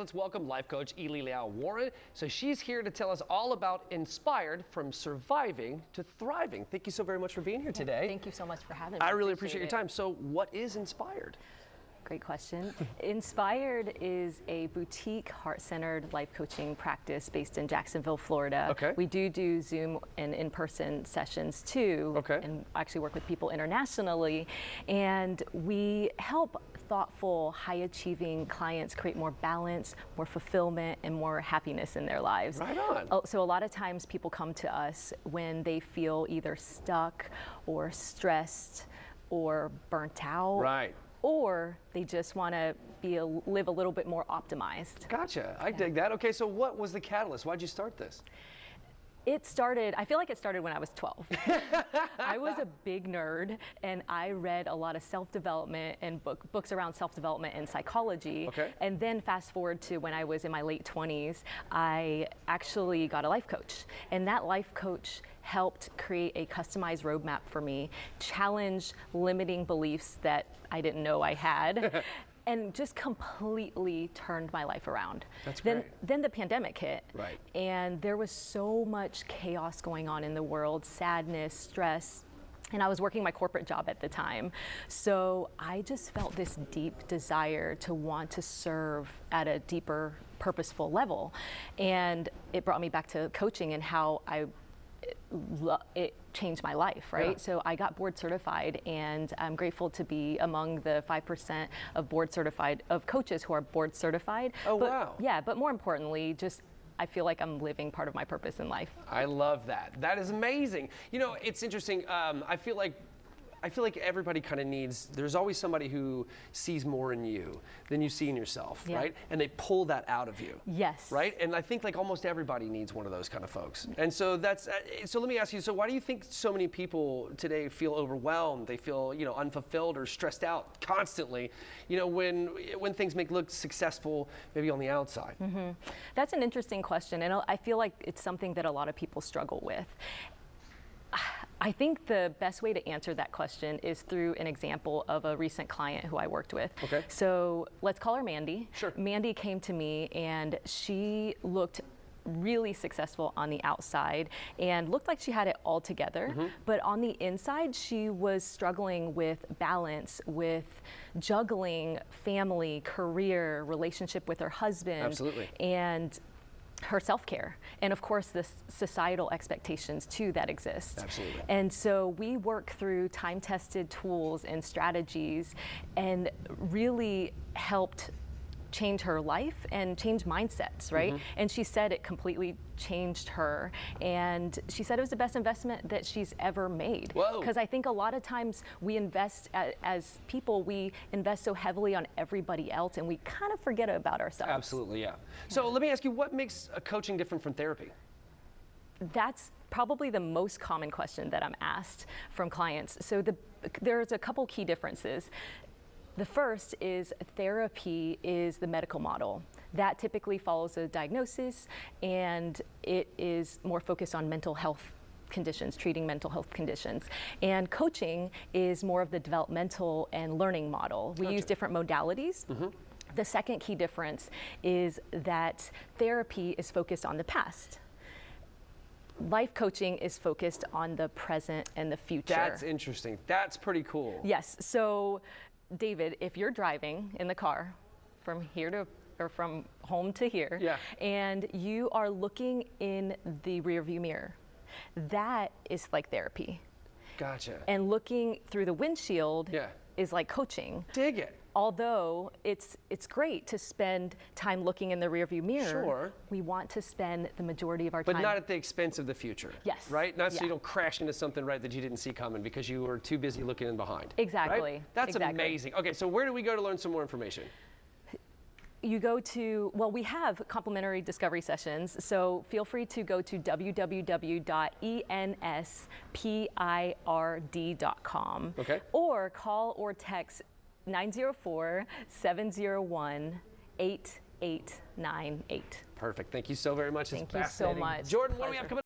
Let's welcome life coach Ely Liao Warren. So she's here to tell us all about Inspired, from surviving to thriving. Thank you so very much for being here today. Thank you so much for having me. I really appreciate your time. So what is Inspired? Great question. Inspired is a boutique, heart-centered life coaching practice based in Jacksonville, Florida. Okay. We do Zoom and in-person sessions too, okay, and actually work with people internationally. And we help thoughtful, high-achieving clients create more balance, more fulfillment, and more happiness in their lives. Right on. So a lot of times people come to us when they feel either stuck or stressed or burnt out. Right. Or they just want to live a little bit more optimized. Gotcha. I dig that. Okay, so what was the catalyst? Why'd you start this? I feel like it started when I was 12. I was a big nerd, and I read a lot of self-development and books around self-development and psychology. Okay. And then fast forward to when I was in my late 20s, I actually got a life coach. And that life coach helped create a customized roadmap for me, challenge limiting beliefs that I didn't know I had. And just completely turned my life around. That's great. Then the pandemic hit. Right. And there was so much chaos going on in the world, sadness, stress. And I was working my corporate job at the time. So I just felt this deep desire to want to serve at a deeper, purposeful level. And it brought me back to coaching and how it changed my life, right? Yeah. So I got board certified, and I'm grateful to be among the 5% of coaches who are board certified. Oh, wow. Yeah, but more importantly, just I feel like I'm living part of my purpose in life. I love that. That is amazing. You know, it's interesting. I feel like everybody kind of needs, there's always somebody who sees more in you than you see in yourself, Yeah. right? And they pull that out of you. Yes. Right? And I think like almost everybody needs one of those kind of folks. And so so let me ask you, so why do you think so many people today feel overwhelmed? They feel, unfulfilled or stressed out constantly, when things look successful, maybe on the outside? Mm-hmm. That's an interesting question. And I feel like it's something that a lot of people struggle with. I think the best way to answer that question is through an example of a recent client who I worked with. Okay. So let's call her Mandy. Sure. Mandy came to me, and she looked really successful on the outside and looked like she had it all together. Mm-hmm. But on the inside, she was struggling with balance, with juggling family, career, relationship with her husband. Absolutely. And her self-care, and of course the societal expectations too that exist. Absolutely. And so we work through time-tested tools and strategies, and really helped change her life and change mindsets, right? Mm-hmm. And she said it completely changed her, and she said it was the best investment that she's ever made. Whoa. Because I think a lot of times we invest, as people, we invest so heavily on everybody else, and we kind of forget about ourselves. Absolutely, yeah. So let me ask you, what makes coaching different from therapy? That's probably the most common question that I'm asked from clients. So there's a couple key differences. The first is therapy is the medical model. That typically follows a diagnosis, and it is more focused on mental health conditions, treating mental health conditions. And coaching is more of the developmental and learning model. We use different modalities. Mm-hmm. The second key difference is that therapy is focused on the past. Life coaching is focused on the present and the future. That's interesting. That's pretty cool. Yes. So, David, if you're driving in the car from here to, or from home to here, yeah, and you are looking in the rearview mirror, that is like therapy. Gotcha. And looking through the windshield, yeah, is like coaching. Dig it. Although it's great to spend time looking in the rearview mirror, sure, we want to spend the majority of our time. But not at the expense of the future. Yes. Right? Not so you don't crash into something that you didn't see coming because you were too busy looking in behind. Exactly. Right? That's amazing. Okay, so where do we go to learn some more information? You go to, we have complimentary discovery sessions, so feel free to go to www.enspird.com. Okay. Or call or text 904-701-8898. Perfect. Thank you so very much. Thank you so much. Jordan, what do we have coming up?